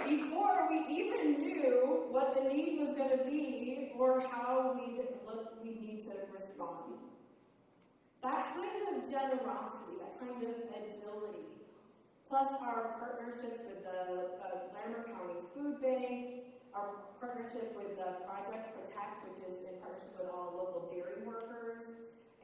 Before we even knew what the need was going to be or how we need to respond. That kind of generosity, that kind of agility, plus our partnerships with the Larimer County Food Bank, our partnership with Project Protect, which is in partnership with all local dairy workers,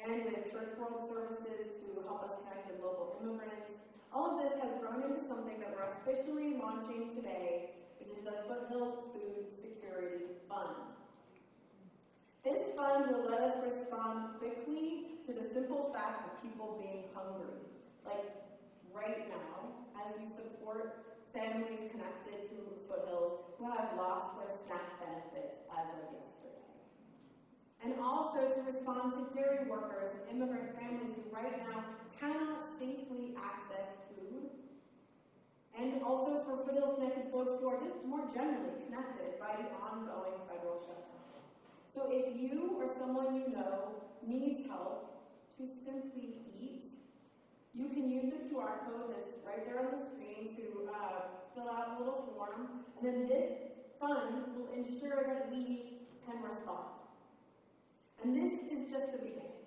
and with Church World Services to help us connect with local immigrants. All of this has grown into something that we're officially launching today, which is the Foothills Food Security Fund. This fund will let us respond quickly to the simple fact of people being hungry. Like right now, as we support families connected to Foothills who have lost their SNAP benefits as of yesterday. And also to respond to dairy workers and immigrant families who right now cannot safely access food. And also for Foothills connected folks who are just more generally connected by the ongoing federal shutdown. So if you or someone you know needs help to simply eat, you can use the QR code that's right there on the screen to fill out a little form, and then this fund will ensure that we can respond. And this is just the beginning.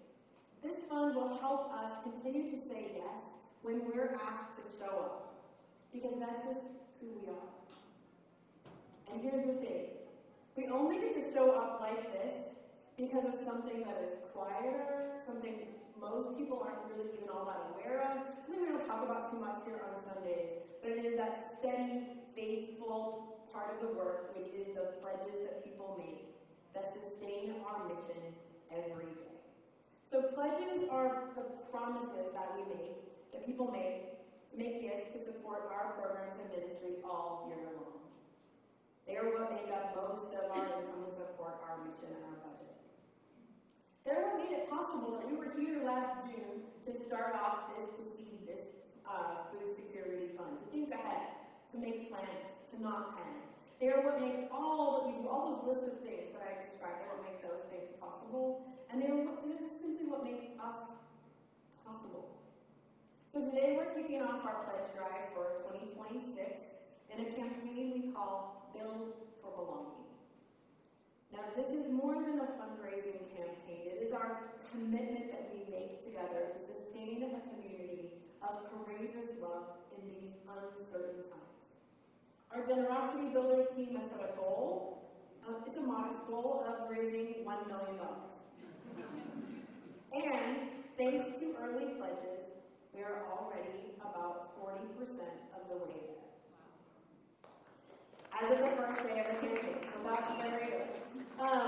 This fund will help us continue to say yes when we're asked to show up, because that's just who we are. And here's the thing. We only get to show up like this because of something that is quieter, something most people aren't really even all that aware of. Maybe we don't talk about too much here on Sundays, but it is that steady, faithful part of the work, which is the pledges that people make that sustain our mission every day. So pledges are the promises that we make, that people make, to make gifts to support our programs and ministry all year long. They are what make up most of our income to support our mission and our budget. They're what made it possible that we were here last June to start off this food security fund, to think ahead, to make plans, to not panic. They are what make all that we do, all those lists of things that I described, they are what make those things possible, and they're simply what make us possible. So today we're kicking off our pledge drive for 2026 in a campaign we call Build for Belonging. Now this is more than a fundraising campaign. It is our commitment that we make together to sustain a community of courageous love in these uncertain times. Our Generosity Builders team has set a goal. It's a modest goal of raising $1 million. And thanks to early pledges, we are already about 40% of the way there. As of the first day of the campaign, so that's very good.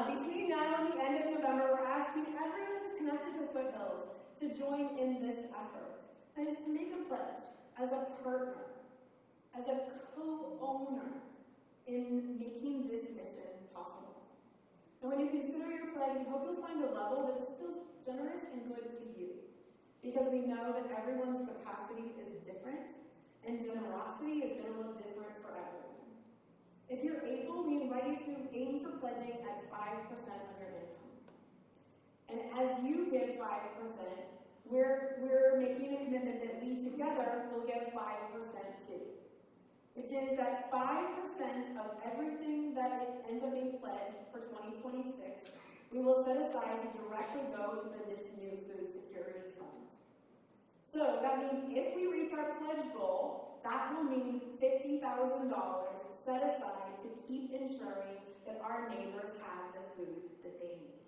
Between now and the end of November, we're asking everyone who's connected to Foothills to join in this effort. And it's to make a pledge as a partner, as a co-owner in making this mission possible. And when you consider your pledge, pledge, we hope you'll find a level that is still generous and good to you. Because we know that everyone's capacity is different, and generosity is going to look different for everyone. If you're able, we invite you to aim for pledging at 5% of your income. And as you give 5%, we're making a commitment that we together will give 5% too. Which is that 5% of everything that ends up being pledged for 2026, we will set aside to directly go to this new food security fund. So that means if we reach our pledge goal, that will mean $50,000 set aside to keep ensuring that our neighbors have the food that they need.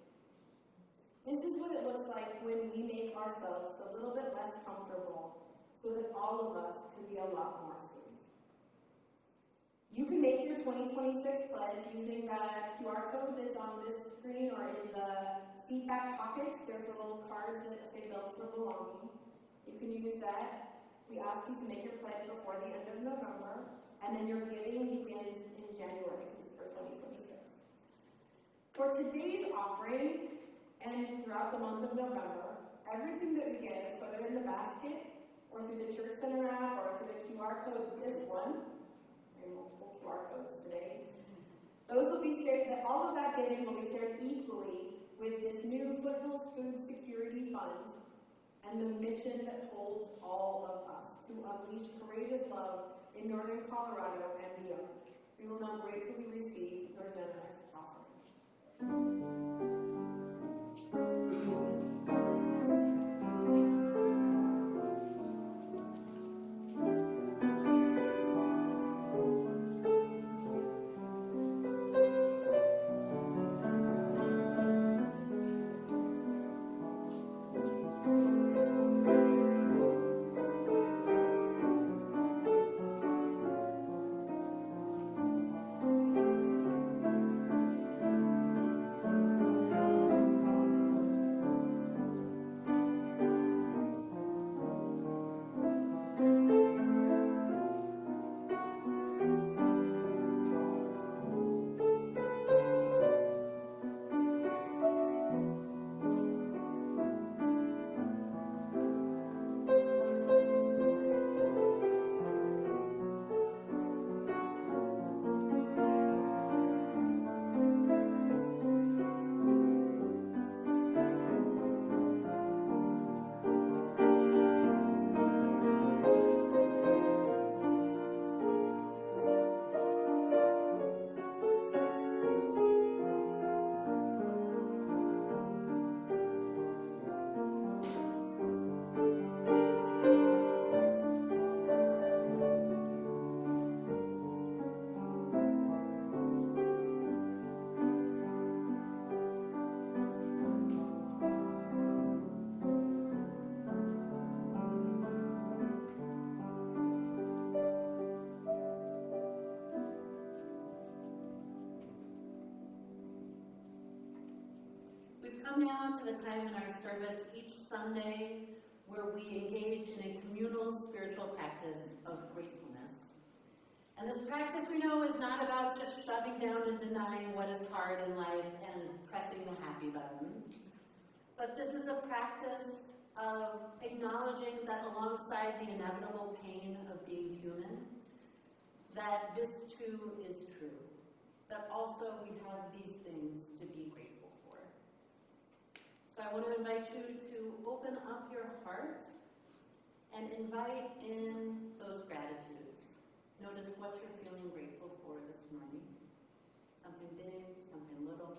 This is what it looks like when we make ourselves a little bit less comfortable so that all of us can be a lot more safe. You can make your 2026 pledge using the QR code that's on this screen or in the seat back pockets. There's little cards that say built for belonging. You can use that. We ask you to make your pledge before the end of November, and then your giving begins in January for 2026. For today's offering, and throughout the month of November, everything that we give, whether in the basket, or through the Church Center app, or through the QR code, this one, and multiple QR codes today, those will be shared, all of that giving will be shared equally with this new Foothills Food Security Fund, and the mission that holds all of us to unleash courageous love in northern Colorado and beyond. We will now gratefully receive your generous offering. Come now to the time in our service each Sunday where we engage in a communal spiritual practice of gratefulness. And this practice we know is not about just shoving down and denying what is hard in life and pressing the happy button, but this is a practice of acknowledging that alongside the inevitable pain of being human, that this too is true, that also we have these things to be grateful for. So I want to invite you to open up your heart and invite in those gratitudes. Notice what you're feeling grateful for this morning. Something big, something little.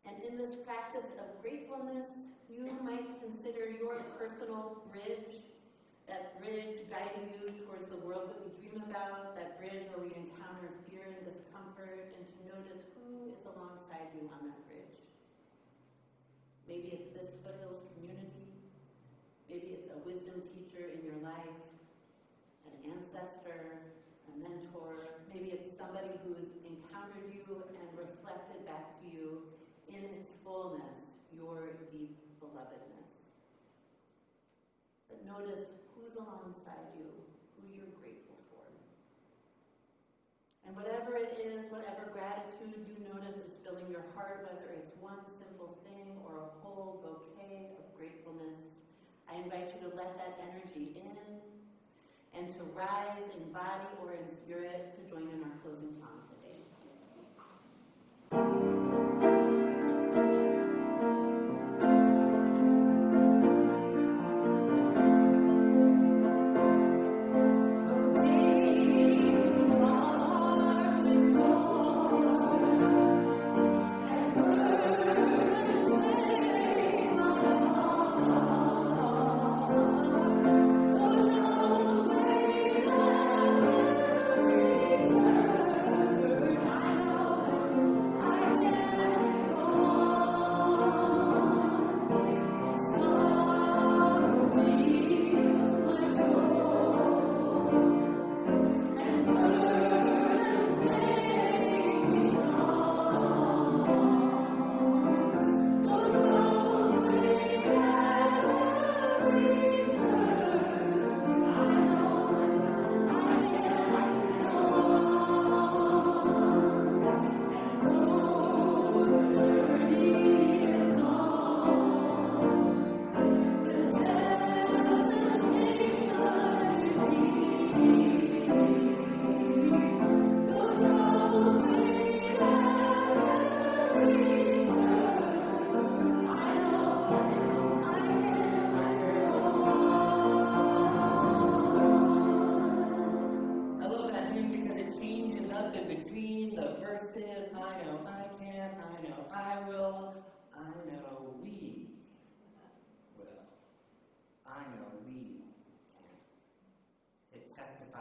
And in this practice of gratefulness, you might consider your personal bridge, that bridge guiding you towards the world that we dream about, that bridge where we encounter fear and discomfort, and to notice who is alongside you on that bridge. Maybe it's this Foothills community. Maybe it's a wisdom teacher in your life, an ancestor, a mentor. Maybe it's somebody who's encountered you and reflected back to you in its fullness, your deep belovedness. But notice who's alongside you, who you're grateful for. And whatever it is, whatever gratitude you notice beautiful thing or a whole bouquet of gratefulness, I invite you to let that energy in and to rise in body or in spirit to join in our closing song today.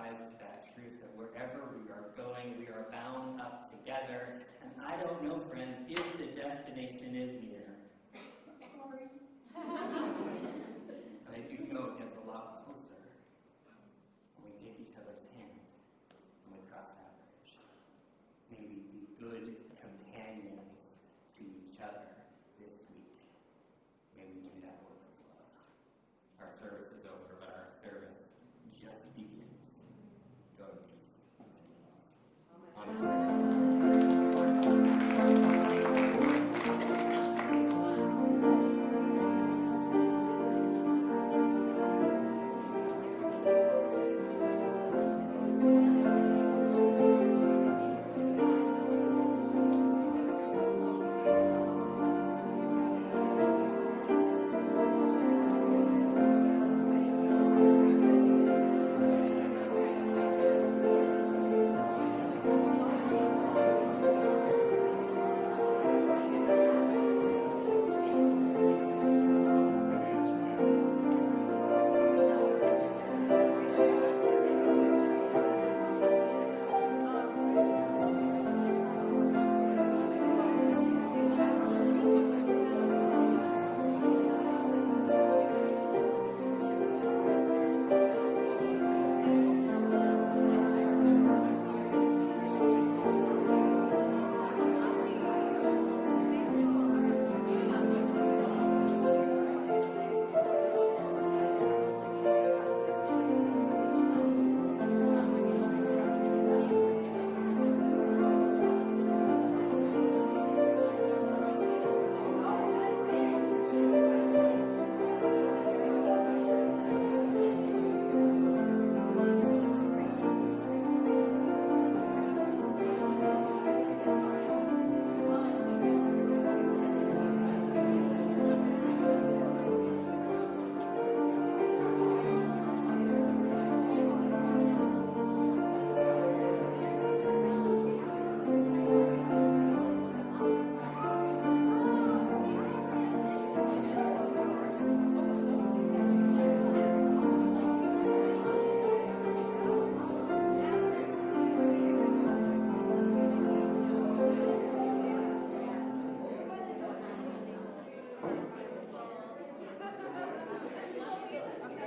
To that truth that wherever we are going, we are bound up together. And I don't know, friends, if the destination is near. Sorry. But if you go, it gets a lot